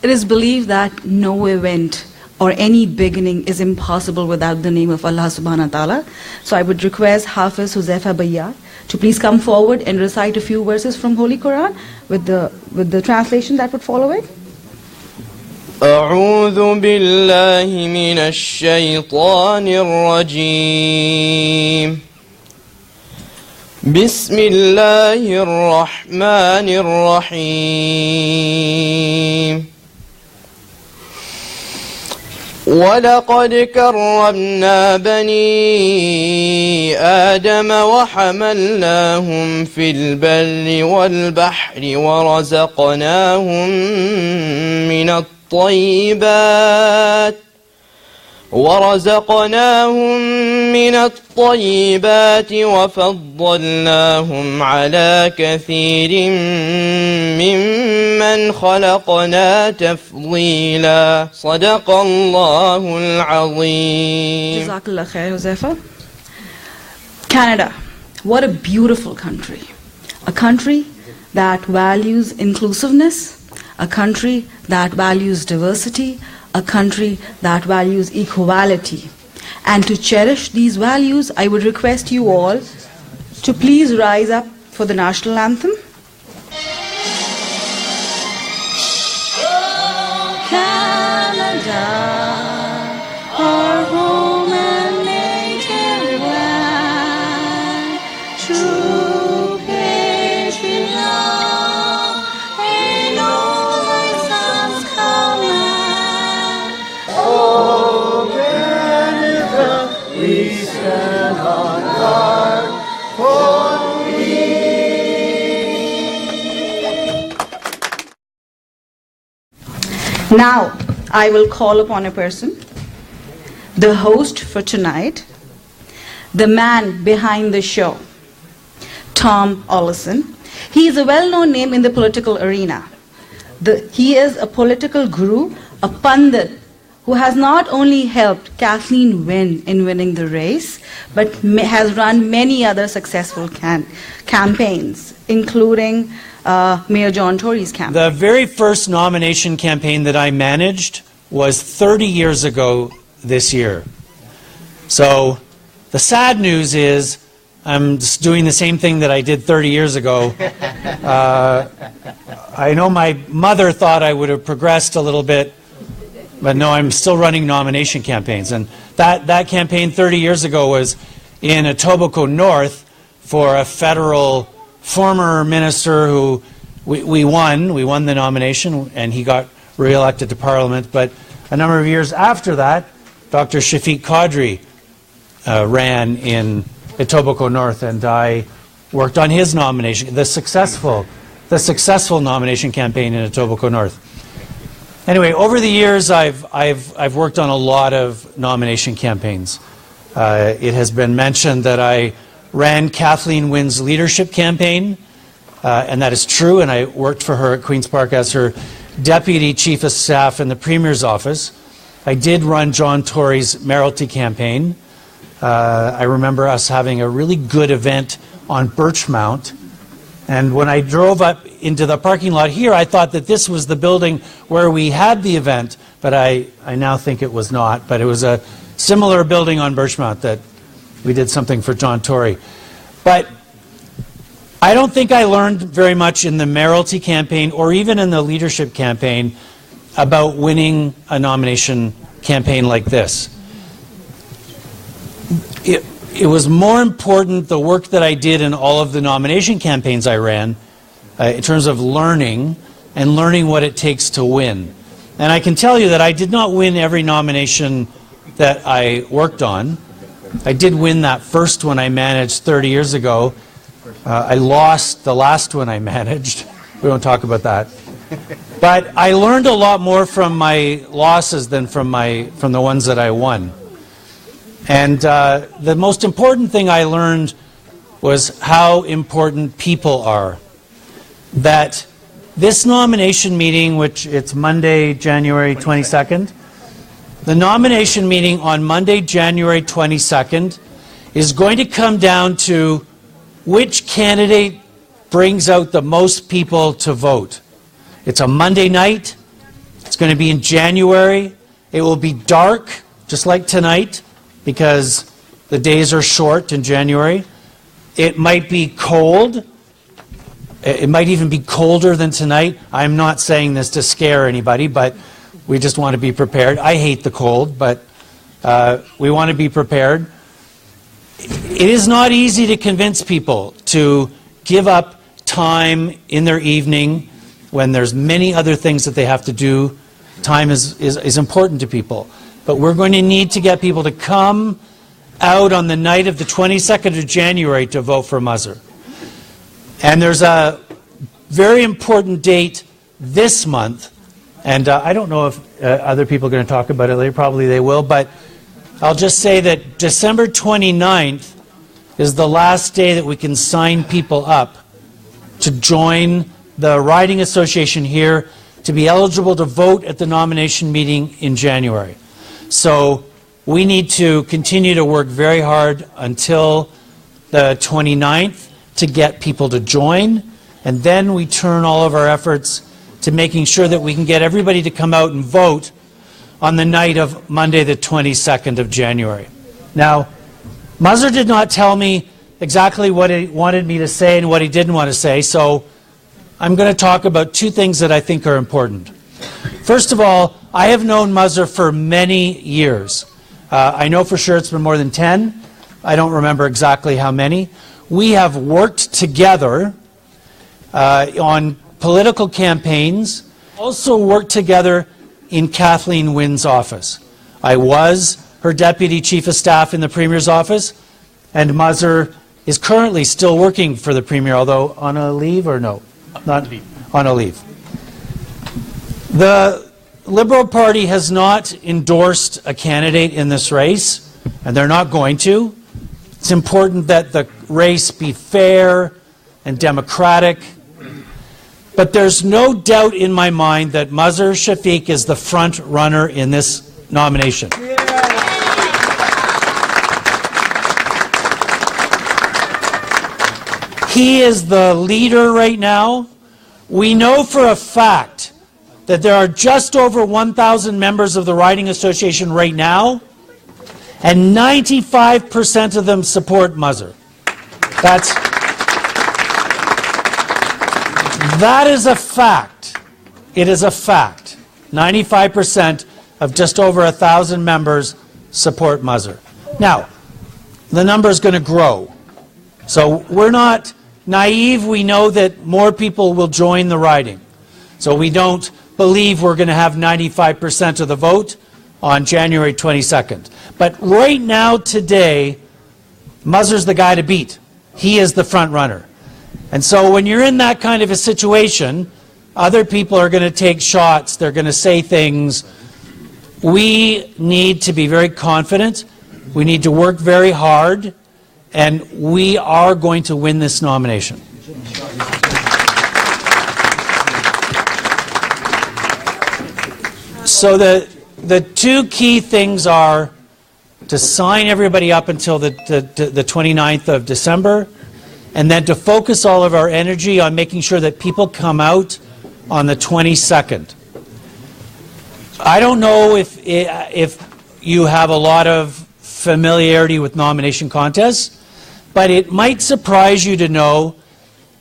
It is believed that no event or any beginning is impossible without the name of Allah subhanahu wa ta'ala. So I would request Hafiz Huzaifa Bayyar to please come forward and recite a few verses from Holy Quran with the translation that would follow it. أعوذ بالله من الشيطان الرجيم بسم الله الرحمن الرحيم ولقد كرمنا بني آدم وحملناهم في البر والبحر ورزقناهم من الطيبات وفضلناهم على كثير ممن خلقنا تفضيلا صدق الله العظيم. Jazakallah khair, Huzaifa. Canada, what a beautiful country. A country that values inclusiveness, a country that values diversity, a country that values equality. And to cherish these values, I would request you all to please rise up for the national anthem. Canada, our home and native land, true patriot, in all thy sons command. Oh, Canada, we stand on guard for thee. Now, I will call upon a person, the host for tonight, the man behind the show, Tom Ollison. He is a well-known name in the political arena. He is a political guru, a pundit, who has not only helped Kathleen win in winning the race, but has run many other successful campaigns, including Mayor John Tory's campaign. The very first nomination campaign that I managed was 30 years ago this year. So the sad news is I'm just doing the same thing that I did 30 years ago. I know my mother thought I would have progressed a little bit, but no, I'm still running nomination campaigns. And that campaign 30 years ago was in Etobicoke North for a federal former minister who we won the nomination, and he got re-elected to Parliament. But a number of years after that, Dr. Shafiq Qadri ran in Etobicoke North, and I worked on his nomination, the successful nomination campaign in Etobicoke North. Anyway, over the years, I've worked on a lot of nomination campaigns. It has been mentioned that I ran Kathleen Wynne's leadership campaign, and that is true, and I worked for her at Queen's Park as her Deputy Chief of Staff in the Premier's office. I did run John Tory's mayoralty campaign. I remember us having a really good event on Birchmount, and when I drove up into the parking lot here, I thought that this was the building where we had the event, but I now think it was not. But it was a similar building on Birchmount that we did something for John Tory. But I don't think I learned very much in the mayoralty campaign or even in the leadership campaign about winning a nomination campaign like this. It was more important, the work that I did in all of the nomination campaigns I ran, in terms of learning and learning what it takes to win. And I can tell you that I did not win every nomination that I worked on. I did win that first one I managed 30 years ago. I lost the last one I managed. We don't talk about that. But I learned a lot more from my losses than from the ones that I won. And the most important thing I learned was how important people are. That this nomination meeting, which it's Monday, January 22nd, the nomination meeting on Monday, January 22nd, is going to come down to which candidate brings out the most people to vote. It's a Monday night. It's going to be in January. It will be dark, just like tonight, because the days are short in January. It might be cold. It might even be colder than tonight. I'm not saying this to scare anybody, but we just want to be prepared. I hate the cold, but we want to be prepared. It is not easy to convince people to give up time in their evening when there's many other things that they have to do. Time is important to people. But we're going to need to get people to come out on the night of the 22nd of January to vote for Mazhar. And there's a very important date this month, and I don't know if other people are going to talk about it later, probably they will, but I'll just say that December 29th is the last day that we can sign people up to join the riding association here to be eligible to vote at the nomination meeting in January. So we need to continue to work very hard until the 29th to get people to join, and then we turn all of our efforts to making sure that we can get everybody to come out and vote on the night of Monday the 22nd of January. Now, Mazhar did not tell me exactly what he wanted me to say and what he didn't want to say, so I'm going to talk about two things that I think are important. First of all, I have known Mazhar for many years. I know for sure it's been more than 10. I don't remember exactly how many. We have worked together on political campaigns, also worked together in Kathleen Wynne's office. I was her deputy chief of staff in the Premier's office, and Mazhar is currently still working for the Premier, although on a leave or no? Not on a leave. The Liberal Party has not endorsed a candidate in this race, and they're not going to. It's important that the race be fair and democratic. But there's no doubt in my mind that Mazhar Shafiq is the front runner in this nomination. He is the leader right now. We know for a fact that there are just over 1,000 members of the Riding Association right now, and 95% of them support Mazhar. That is a fact. It is a fact. 95% of just over 1,000 members support Mazhar. Now, the number is going to grow. So we're not naive. We know that more people will join the riding. So we don't believe we're going to have 95% of the vote on January 22nd. But right now, today, Mazhar's the guy to beat. He is the front runner. And so when you're in that kind of a situation, other people are going to take shots. They're going to say things. We need to be very confident. We need to work very hard. And we are going to win this nomination. So the two key things are to sign everybody up until the 29th of December, and then to focus all of our energy on making sure that people come out on the 22nd. I don't know if you have a lot of familiarity with nomination contests, but it might surprise you to know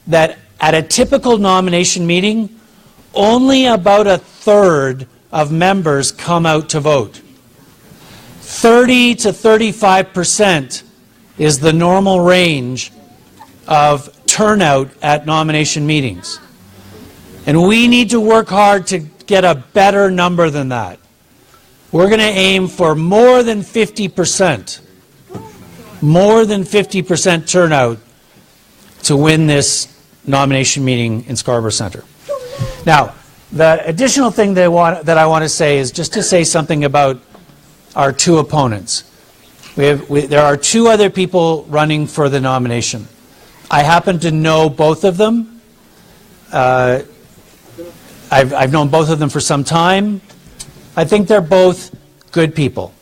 that at a typical nomination meeting, only about a third of members come out to vote. 30 to 35% is the normal range of turnout at nomination meetings. And we need to work hard to get a better number than that. We're going to aim for more than 50%. More than 50% turnout to win this nomination meeting in Scarborough Centre. Now, the additional thing that I want to say is just to say something about our two opponents. There are two other people running for the nomination. I happen to know both of them. I've known both of them for some time. I think they're both good people.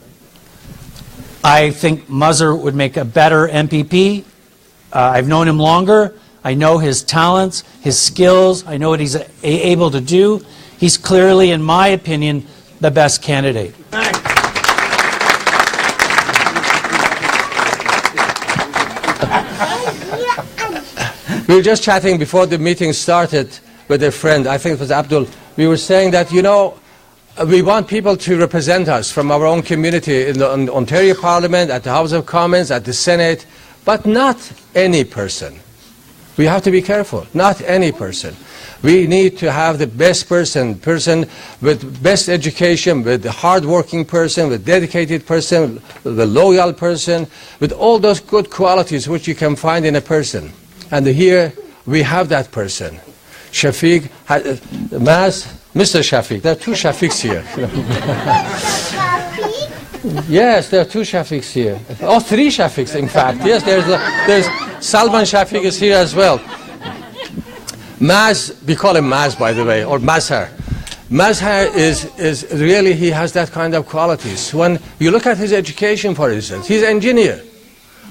I think Mazhar would make a better MPP. I've known him longer. I know his talents, his skills. I know what he's able to do. He's clearly, in my opinion, the best candidate. We were just chatting before the meeting started with a friend, I think it was Abdul. We were saying that, you know, we want people to represent us from our own community in the Ontario Parliament, at the House of Commons, at the Senate, but not any person. We have to be careful. Not any person. We need to have the best person with best education, with the hard-working person, with dedicated person, the loyal person, with all those good qualities which you can find in a person. And here we have that person. Shafiq, Mr. Shafiq. There are two Shafiqs here. Yes, there are two Shafiqs here. Oh, three Shafiqs, in fact. Yes, there's Salman Shafiq is here as well. We call him Maz, by the way, or Mazhar. Mazhar is really, he has that kind of qualities. When you look at his education, for instance, he's an engineer.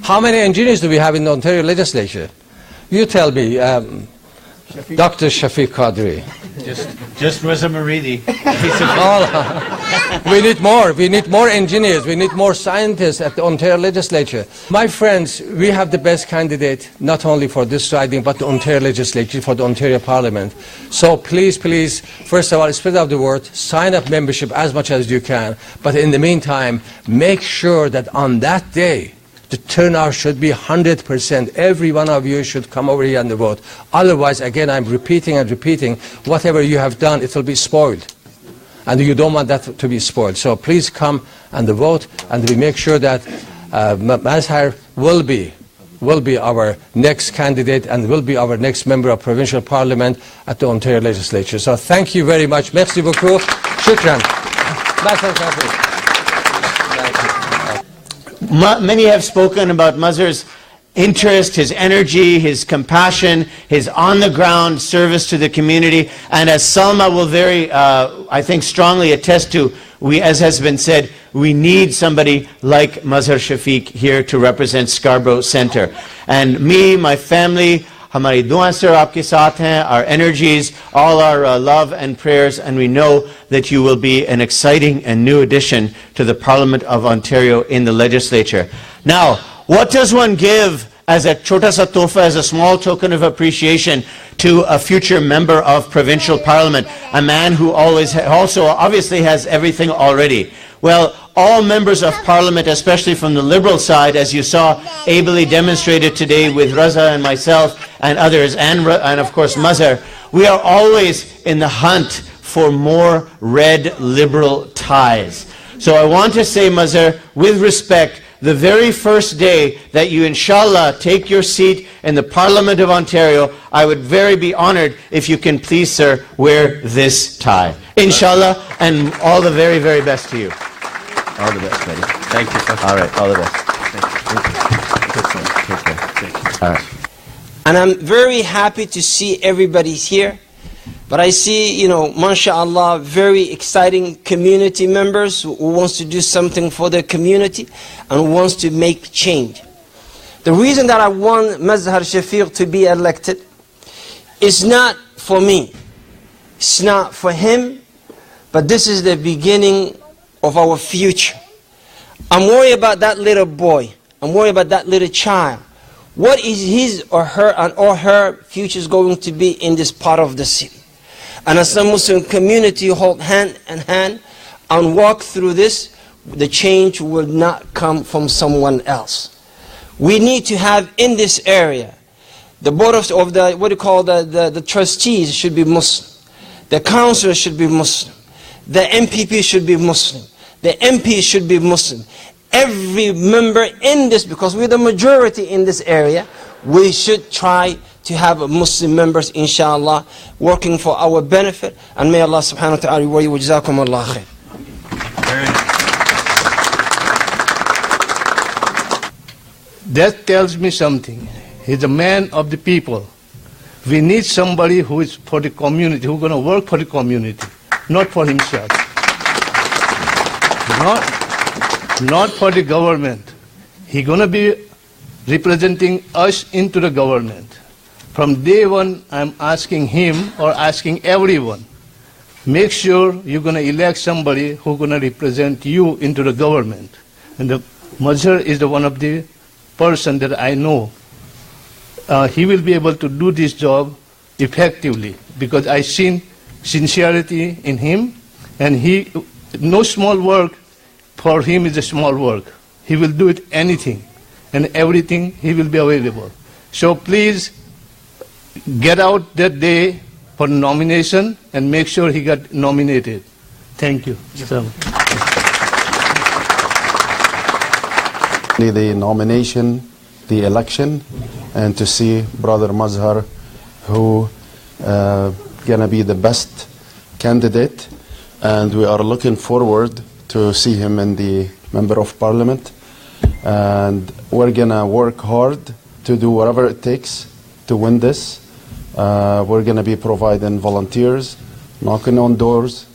How many engineers do we have in the Ontario legislature? You tell me, Dr. Shafiq Qadri. Just Reza Maridi. We need more. We need more engineers. We need more scientists at the Ontario legislature. My friends, we have the best candidate, not only for this riding, but the Ontario legislature, for the Ontario Parliament. So please, please, first of all, spread out the word, sign up membership as much as you can. But in the meantime, make sure that on that day, the turnout should be 100%. Every one of you should come over here and vote. Otherwise, again, I'm repeating and repeating, whatever you have done, it will be spoiled. And you don't want that to be spoiled. So please come and vote, and we make sure that Mazhar will be our next candidate and will be our next member of provincial parliament at the Ontario legislature. So thank you very much. Merci beaucoup. Shukran. Many have spoken about Mazhar's interest, his energy, his compassion, his on-the-ground service to the community. And as Salma will very, I think, strongly attest to, as has been said, we need somebody like Mazhar Shafiq here to represent Scarborough Centre. And me, my family, हमारी दुआएं सिर्फ आपके साथ हैं, our energies, all our love and prayers, and we know that you will be an exciting and new addition to the Parliament of Ontario in the legislature. Now, what does one give as a chota sa tohfa, as a small token of appreciation to a future member of provincial parliament, a man who also obviously has everything already? Well, all members of parliament, especially from the Liberal side, as you saw ably demonstrated today with Raza and myself and others, and of course Mazhar, we are always in the hunt for more red Liberal ties. So I want to say, Mazhar, with respect, the very first day that you inshallah take your seat in the Parliament of Ontario, I would be honored if you can please, sir, wear this tie. Inshallah, and all the very, very best to you. All the best, buddy. Thank you, sir. All right, all the best. Thank you. All right. And I'm very happy to see everybody here. But I see, mashallah, very exciting community members who wants to do something for their community and who wants to make change. The reason that I want Mazhar Shafiq to be elected is not for me. It's not for him, but this is the beginning of our future. I'm worried about that little boy. I'm worried about that little child. What is his or her future going to be in this part of the city? And as a Muslim community hold hand in hand and walk through this, the change will not come from someone else. We need to have in this area, the board of the trustees should be Muslim. The councillors should be Muslim. The MPP should be Muslim. The MP should be Muslim. Every member in this, because we're the majority in this area, we should try to have Muslim members, inshallah, working for our benefit. And may Allah subhanahu wa ta'ala reward you. Jazakum Allah khair. That tells me something. He's a man of the people. We need somebody who is for the community, who's going to work for the community, not for himself. Not for the government. He's going to be representing us into the government. From day one, I'm asking him or asking everyone, make sure you're going to elect somebody who's going to represent you into the government. And Mazhar is the one of the person that I know. He will be able to do this job effectively because I've seen sincerity in him, and no small work for him is a small work. He will do it anything and everything. He will be available. So please get out that day for nomination and make sure he got nominated. Thank you. The nomination, the election, and to see Brother Mazhar, who gonna be the best candidate, and we are looking forward to see him in the Member of Parliament, and we're gonna work hard to do whatever it takes to win this. We're gonna be providing volunteers, knocking on doors,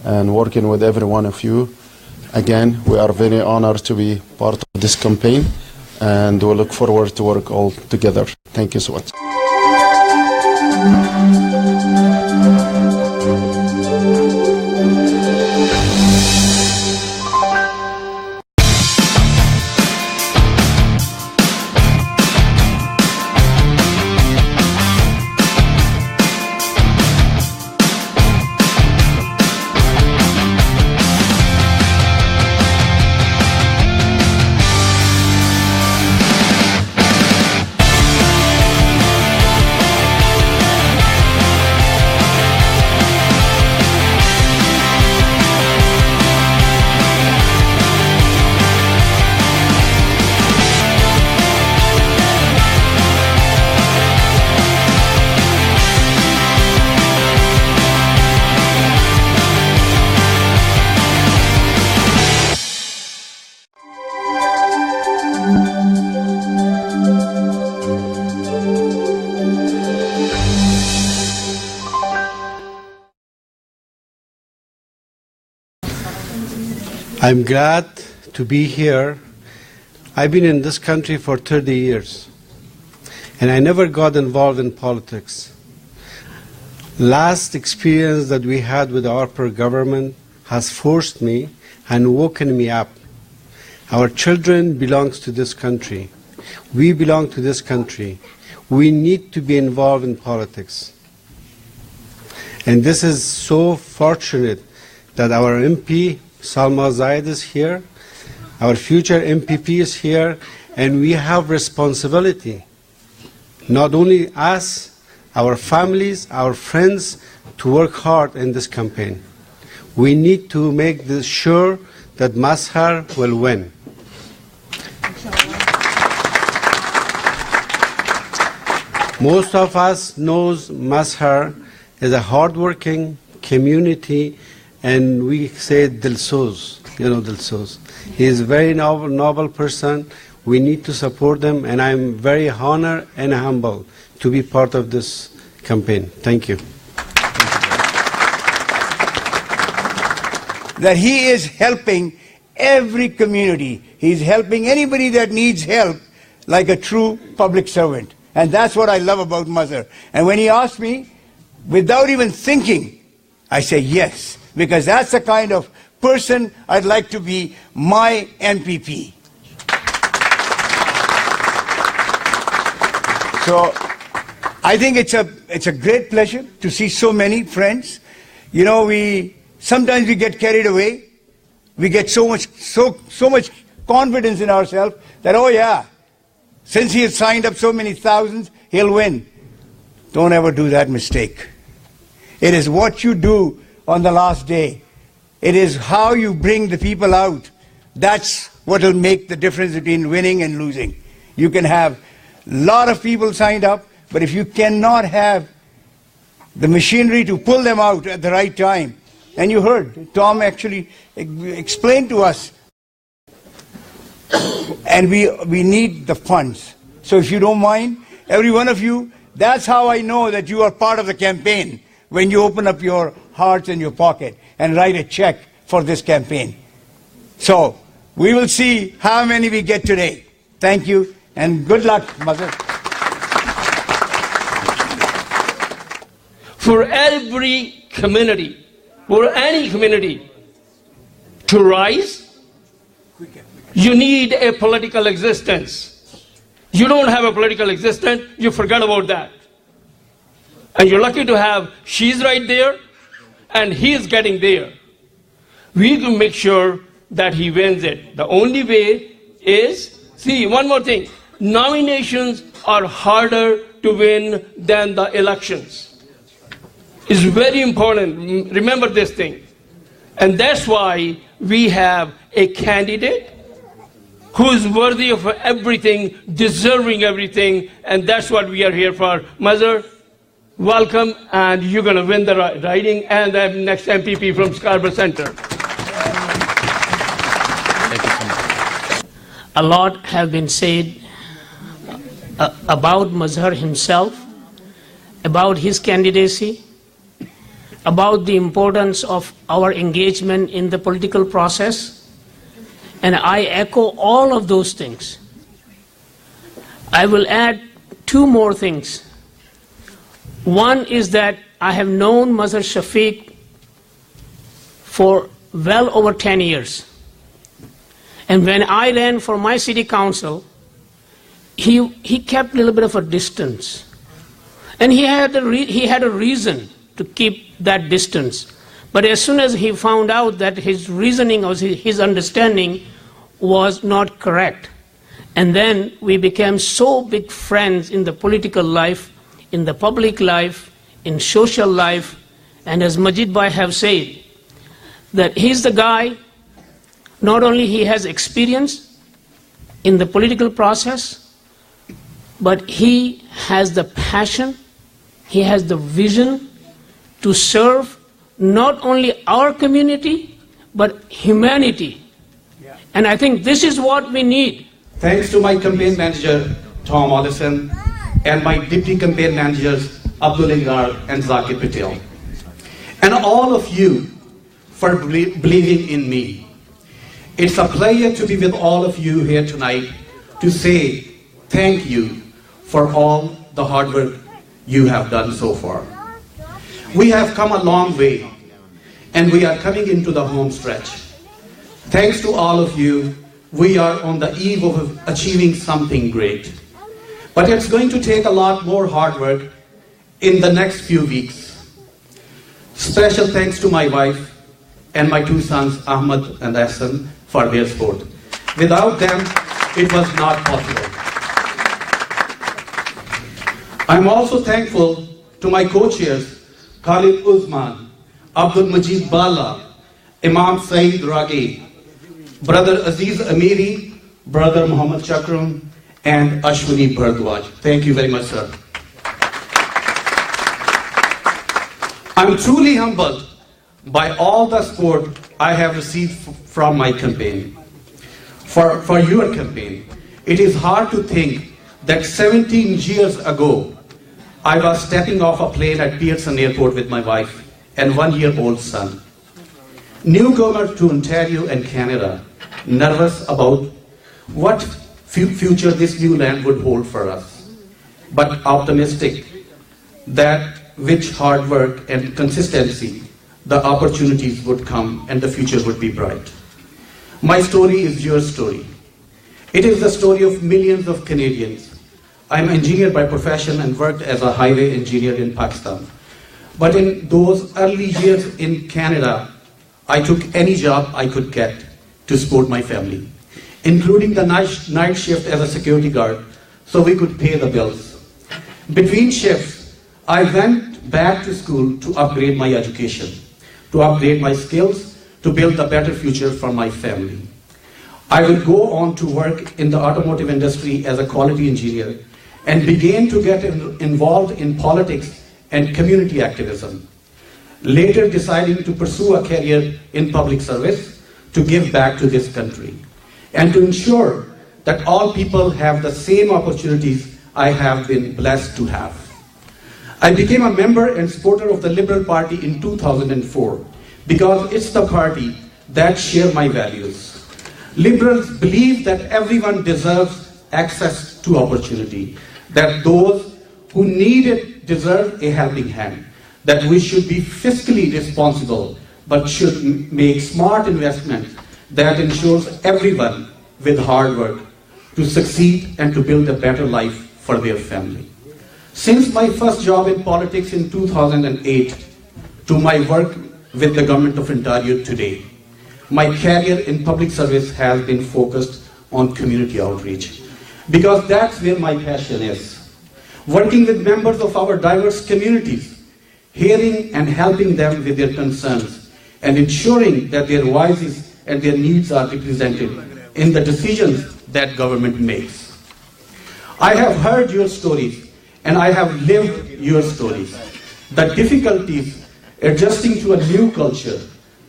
and working with every one of you. Again, we are very honored to be part of this campaign, and we look forward to work all together. Thank you so much. I'm glad to be here. I've been in this country for 30 years, and I never got involved in politics. Last experience that we had with our government has forced me and woken me up. Our children belong to this country. We belong to this country. We need to be involved in politics. And this is so fortunate that our MP, Salma Zaid, is here, our future MPP is here, and we have responsibility, not only us, our families, our friends, to work hard in this campaign. We need to make this sure that Mazhar will win. Most of us knows Mazhar is a hardworking community, and we say Dilsoz, Dilsoz. He is a very noble person. We need to support them, and I'm very honored and humble to be part of this campaign. Thank you. That he is helping every community. He's helping anybody that needs help like a true public servant. And that's what I love about Mazhar. And when he asked me, without even thinking, I say yes, because that's the kind of person I'd like to be my MPP. So I think it's a great pleasure to see so many friends. You know, sometimes we get carried away. We get so much confidence in ourselves that, oh yeah, since he has signed up so many thousands, he'll win. Don't ever do that mistake. It is what you do on the last day. It is how you bring the people out. That's what will make the difference between winning and losing. You can have a lot of people signed up, but if you cannot have the machinery to pull them out at the right time, and you heard, Tom actually explained to us, and we need the funds. So if you don't mind, every one of you, that's how I know that you are part of the campaign, when you open up your hearts and your pocket and write a check for this campaign. So we will see how many we get today. Thank you, and good luck, Mazhar. For every community, for any community to rise, you need a political existence. You don't have a political existence, you forget about that. And you're lucky to have, she's right there, and he's getting there. We can make sure that he wins it. The only way is, see, one more thing, nominations are harder to win than the elections. It's very important, remember this thing. And that's why we have a candidate who is worthy of everything, deserving everything, and that's what we are here for. Mazhar, welcome, and you're going to win the riding and the next MPP from Scarborough Centre. A lot have been said about Mazhar himself, about his candidacy, about the importance of our engagement in the political process, and I echo all of those things. I will add two more things. One is that I have known Mazhar Shafiq for well over 10 years. And when I ran for my city council, he kept a little bit of a distance. And he had a reason to keep that distance. But as soon as he found out that his reasoning or his understanding was not correct, and then we became so big friends in the political life, in the public life, in social life, and as Majid Bhai have said, that he's the guy, not only he has experience in the political process, but he has the passion, he has the vision to serve not only our community, but humanity. And I think this is what we need. Thanks to my campaign manager, Tom Ollison, and my deputy campaign managers, Abdul Ingar and Zakir Patel. And all of you for believing in me. It's a pleasure to be with all of you here tonight to say thank you for all the hard work you have done so far. We have come a long way, and we are coming into the home stretch. Thanks to all of you, we are on the eve of achieving something great. But it's going to take a lot more hard work in the next few weeks. Special thanks to my wife and my two sons, Ahmad and Ahsan, for their support. Without them, it was not possible. I'm also thankful to my co-chairs, Khalid Uzman, Abdul Majid Bala, Imam Saeed Ragi, Brother Aziz Amiri, Brother Muhammad Chakram, and Ashwini Bhardwaj. Thank you very much, sir. I'm truly humbled by all the support I have received from my campaign. For your campaign, it is hard to think that 17 years ago, I was stepping off a plane at Pearson Airport with my wife and 1-year-old son. Newcomer to Ontario and Canada, nervous about what future this new land would hold for us, but optimistic that with hard work and consistency, the opportunities would come and the future would be bright. My story is your story. It is the story of millions of Canadians. I'm an engineer by profession and worked as a highway engineer in Pakistan. But in those early years in Canada, I took any job I could get to support my family, including the night shift as a security guard, so we could pay the bills. Between shifts, I went back to school to upgrade my education, to upgrade my skills, to build a better future for my family. I would go on to work in the automotive industry as a quality engineer and began to get involved in politics and community activism, later deciding to pursue a career in public service to give back to this country and to ensure that all people have the same opportunities I have been blessed to have. I became a member and supporter of the Liberal Party in 2004 because it's the party that shares my values. Liberals believe that everyone deserves access to opportunity, that those who need it deserve a helping hand, that we should be fiscally responsible but should make smart investments that ensures everyone with hard work to succeed and to build a better life for their family. Since my first job in politics in 2008 to my work with the Government of Ontario today, my career in public service has been focused on community outreach, because that's where my passion is. Working with members of our diverse communities, hearing and helping them with their concerns, and ensuring that their voices and their needs are represented in the decisions that government makes. I have heard your stories, and I have lived your stories. The difficulties adjusting to a new culture,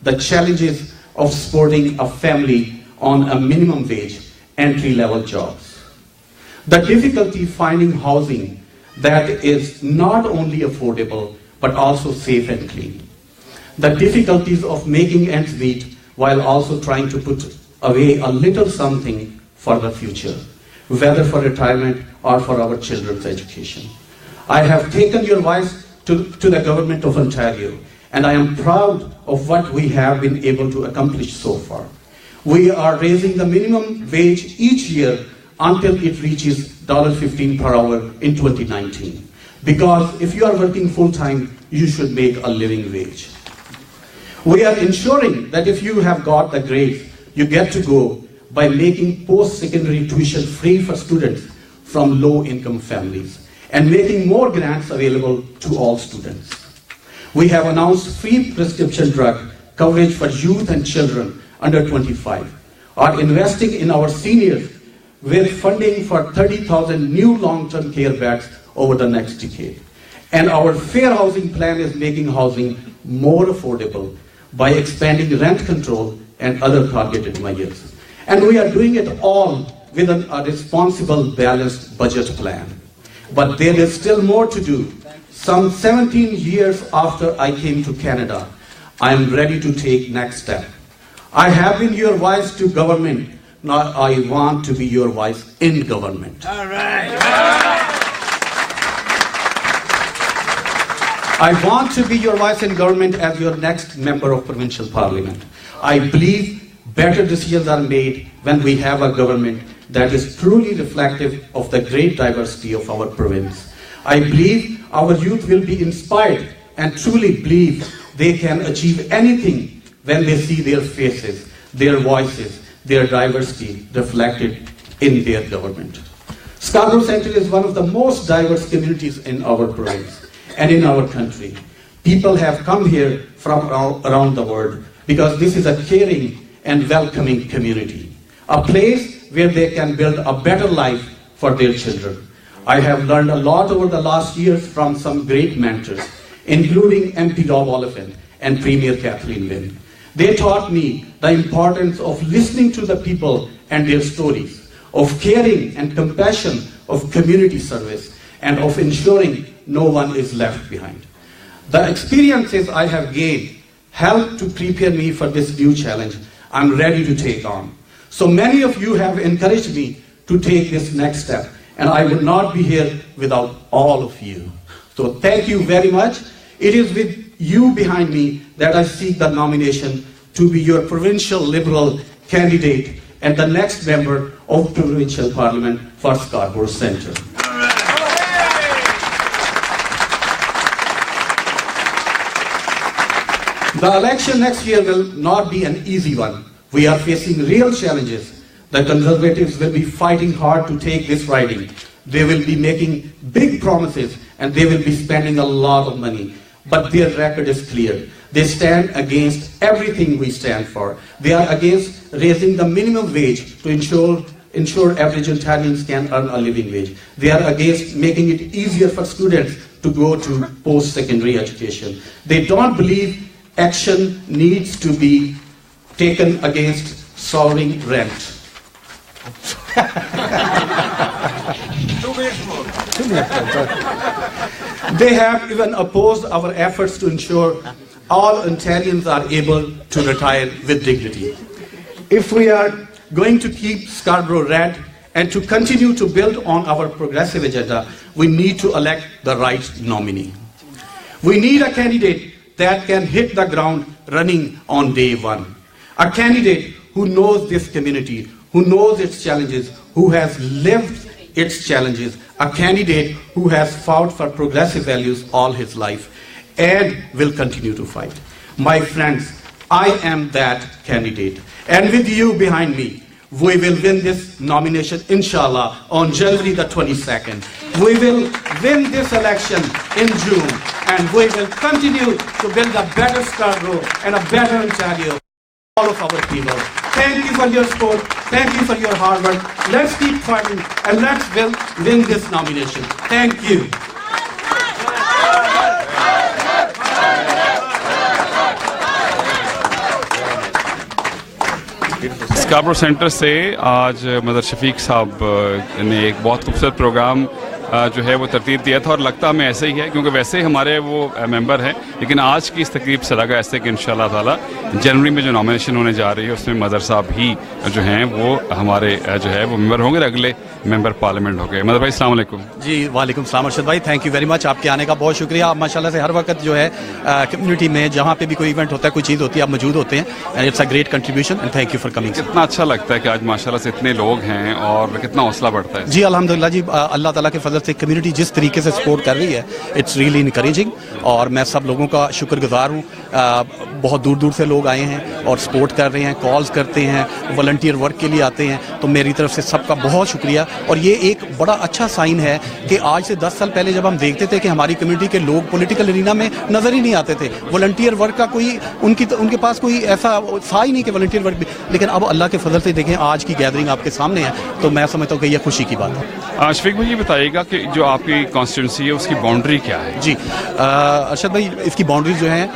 the challenges of supporting a family on a minimum wage, entry-level jobs. The difficulty finding housing that is not only affordable, but also safe and clean. The difficulties of making ends meet while also trying to put away a little something for the future, whether for retirement or for our children's education. I have taken your voice to the Government of Ontario, and I am proud of what we have been able to accomplish so far. We are raising the minimum wage each year until it reaches $15 per hour in 2019. Because if you are working full-time, you should make a living wage. We are ensuring that if you have got the grades, you get to go by making post-secondary tuition free for students from low-income families and making more grants available to all students. We have announced free prescription drug coverage for youth and children under 25, are investing in our seniors with funding for 30,000 new long-term care beds over the next decade. And our fair housing plan is making housing more affordable by expanding rent control and other targeted measures. And we are doing it all with a responsible, balanced budget plan. But there is still more to do. Some 17 years after I came to Canada, I am ready to take next step. I have been your voice to government. Now I want to be your voice in government. All right. I want to be your voice in government as your next member of provincial parliament. I believe better decisions are made when we have a government that is truly reflective of the great diversity of our province. I believe our youth will be inspired and truly believe they can achieve anything when they see their faces, their voices, their diversity reflected in their government. Scarborough Centre is one of the most diverse communities in our province and in our country. People have come here from around the world because this is a caring and welcoming community, a place where they can build a better life for their children. I have learned a lot over the last years from some great mentors, including MP Rob Oliphant and Premier Kathleen Wynne. They taught me the importance of listening to the people and their stories, of caring and compassion, of community service, and of ensuring no one is left behind. The experiences I have gained helped to prepare me for this new challenge I'm ready to take on. So many of you have encouraged me to take this next step, and I would not be here without all of you. So thank you very much. It is with you behind me that I seek the nomination to be your provincial Liberal candidate and the next member of Provincial Parliament for Scarborough Centre. The election next year will not be an easy one. We are facing real challenges. The Conservatives will be fighting hard to take this riding. They will be making big promises and they will be spending a lot of money. But their record is clear. They stand against everything we stand for. They are against raising the minimum wage to ensure average Ontarians can earn a living wage. They are against making it easier for students to go to post-secondary education. They don't believe action needs to be taken against soaring rent. They have even opposed our efforts to ensure all Ontarians are able to retire with dignity. If we are going to keep Scarborough red and to continue to build on our progressive agenda, we need to elect the right nominee. We need a candidate that can hit the ground running on day one. A candidate who knows this community, who knows its challenges, who has lived its challenges, a candidate who has fought for progressive values all his life and will continue to fight. My friends, I am that candidate. And with you behind me, we will win this nomination, inshallah, on January the 22nd. We will win this election in June, and we will continue to build a better Scarborough and a better Ontario for all of our people. Thank you for your support. Thank you for your hard work. Let's keep fighting, and let's win this nomination. Thank you. स्कार्बरो centre से आज mother Shafiq साहब ने एक बहुत खूबसूरत programme जो है वो तरतीब दिया था और लगता हमें ऐसे ही है क्योंकि वैसे ही हमारे वो मेंबर हैं, लेकिन आज की इस तकरीब से लगा ऐसे कि इंशाल्लाह ताला जनवरी में जो नॉमिनेशन होने जा रही है उसमें मदर साहब ही जो हैं वो हमारे जो है वो मेंबर होंगे, अगले मेंबर पार्लियामेंट हो गए। मदर भाई अस्सलाम वालेकुम। जी वालेकुम सलाम अरशद भाई, थैंक यू वेरी मच, आपके आने का बहुत शुक्रिया। आप माशाल्लाह से हर वक्त जो है कम्युनिटी में जहाँ पे भी कोई इवेंट होता है, कोई चीज़ होती है, आप मौजूद होते हैं, and it's a great contribution and thank you for coming. कितना अच्छा लगता है कि आज माशाल्लाह से इतने लोग हैं और कितना हौसला बढ़ता है। जी अल्हम्दुलिल्लाह जी, अल्लाह ताला के फजल से कम्युनिटी जिस तरीके से सपोर्ट कर रही है, इट्स रियली इनकरेजिंग, और मैं सब लोगों का शुक्रगुजार हूँ। बहुत दूर दूर से लोग आए हैं और सपोर्ट कर रहे हैं, कॉल्स करते हैं, वॉलंटियर वर्क के लिए आते हैं, तो मेरी तरफ से सबका बहुत शुक्रिया। और ये एक बड़ा अच्छा साइन है कि आज से 10 साल पहले जब हम देखते थे कि हमारी कम्युनिटी के लोग पॉलिटिकल एरिना में नजर ही नहीं आते थे, वॉलंटियर वर्क का कोई उनके पास कोई ऐसा था ही नहीं कि वॉलंटियर वर्क भी, लेकिन अब अल्लाह के फजल से देखें आज की गैदरिंग आपके सामने है, तो मैं समझता हूँ कि यह खुशी की बात है। शफीक भाई ये बताइएगा कि जो आपकी कॉन्स्टिट्यूंसी है उसकी बाउंड्री क्या है? जी अरशद भाई, इसकी बाउंड्री जो है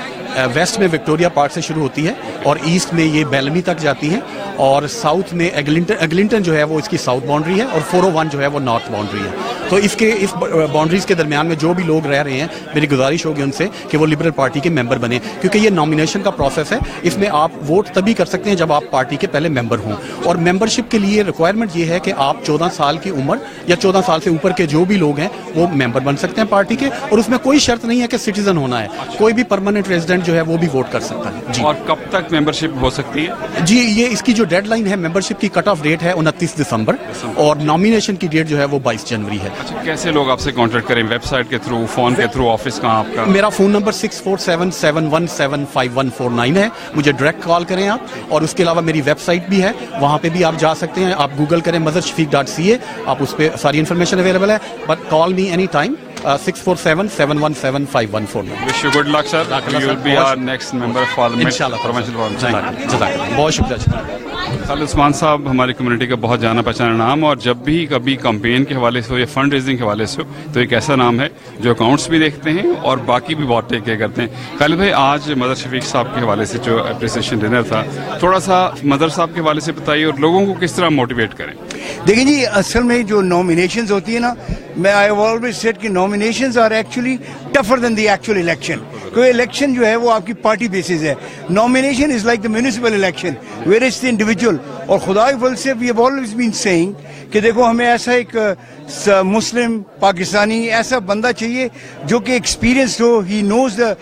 वेस्ट में विक्टोरिया पार्क से शुरू होती है और ईस्ट में ये बेलमी तक जाती है, और साउथ में एग्लिंटन जो है वो इसकी साउथ बाउंड्री है, और 401 जो है वो नॉर्थ बाउंड्री है। तो इस बाउंड्रीज के दरमियान में जो भी लोग रह रहे हैं, मेरी गुजारिश होगी उनसे कि वो लिबरल पार्टी के मेंबर बने, क्योंकि ये नॉमिनेशन का प्रोसेस है, इसमें आप वोट तभी कर सकते हैं जब आप पार्टी के पहले मेंबर हों, और मेंबरशिप के लिए रिक्वायरमेंट ये है कि आप 14 साल की उम्र या 14 साल से ऊपर के जो भी लोग हैं वो मेंबर बन सकते हैं पार्टी के, और उसमें कोई शर्त नहीं है कि सिटीजन होना है, कोई भी परमानेंट रेजिडेंट जो है वो भी वोट कर सकता है। जी। और कब तक मेंबरशिप हो सकती है? जी ये इसकी जो डेडलाइन है, मेंबरशिप की कट ऑफ डेट है 29 दिसंबर, और नॉमिनेशन की डेट जो है वो 22 जनवरी है। अच्छा, कैसे लोग आपसे कांटेक्ट करें? वेबसाइट के थ्रू, फोन के थ्रू, ऑफिस का आपका? मेरा फोन नंबर 6477175149 है, मुझे डायरेक्ट कॉल करें आप, और उसके अलावा मेरी वेबसाइट भी है, वहाँ पे भी आप जा सकते हैं, आप गूगल करें mazharshafeek.ca, आप उस पर सारी इन्फॉर्मेशन अवेलेबल है, but call me any time 6477175149। Wish you good luck, sir. You will be our next member of parliament. इंशाल्लाह। Provincial बहुत शुक्रिया। खालिद उस्मान साहब हमारी कम्युनिटी का बहुत जाना पहचाना नाम, और जब भी कभी कैंपेन के हवाले से हो या फंड रेजिंग के हवाले से हो तो एक ऐसा नाम है जो अकाउंट्स भी देखते हैं और बाकी भी बहुत टेक केयर करते हैं। खालिद भाई, आज मदर शफीक साहब के हवाले से जो अप्रिसिएशन डिनर था, थोड़ा सा मदर साहब के हवाले से बताइए और लोगों को किस तरह मोटिवेट करें। देखिए जी, असल में जो नॉमिनेशंस होती है ना, मैं आई हैव ऑलवेज सेड कि nominations are actually tougher than the actual election, क्योंकि इलेक्शन जो है वो आपकी पार्टी बेसिस है। Nomination is like the municipal election where is the individual, और खुदा के फल से we have always been saying कि देखो हमें ऐसा एक मुस्लिम पाकिस्तानी ऐसा बंदा चाहिए जो कि एक्सपीरियंस्ड हो, he knows the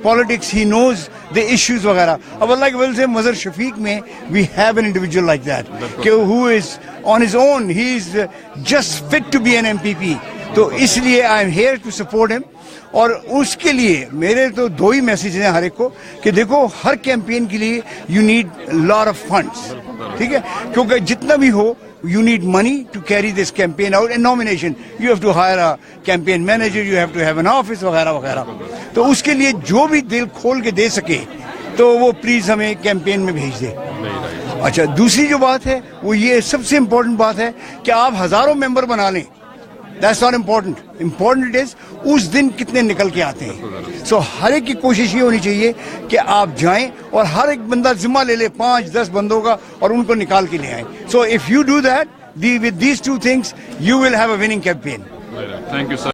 politics, he knows the issues वगैरह। अब अल्लाह के फल से मजहर शफीक में we have an individual like that कि who is on his own, he is just fit to be an MPP, तो इसलिए I am here to support him. और उसके लिए मेरे तो दो ही मैसेज हैं हर एक को कि देखो हर कैंपेन के लिए you need lot of funds, ठीक है, क्योंकि जितना भी हो you need money to carry this campaign out, and nomination you have to hire a campaign manager, you have to have an office वगैरह वगैरह। तो उसके लिए जो भी दिल खोल के दे सके तो वो प्लीज हमें कैंपेन में भेज दे। अच्छा, दूसरी जो बात है वो ये सबसे इम्पोर्टेंट बात है कि आप हजारों मेंबर बना लें, that's not important, important is उस दिन कितने निकल के आते हैं। सो हर एक की कोशिश ये होनी चाहिए कि आप जाएं और हर एक बंदा जिम्मा ले ले 5-10 बंदों का और उनको निकाल के ले आए। So if you do that with these two things you will have a winning campaign. Thank you sir.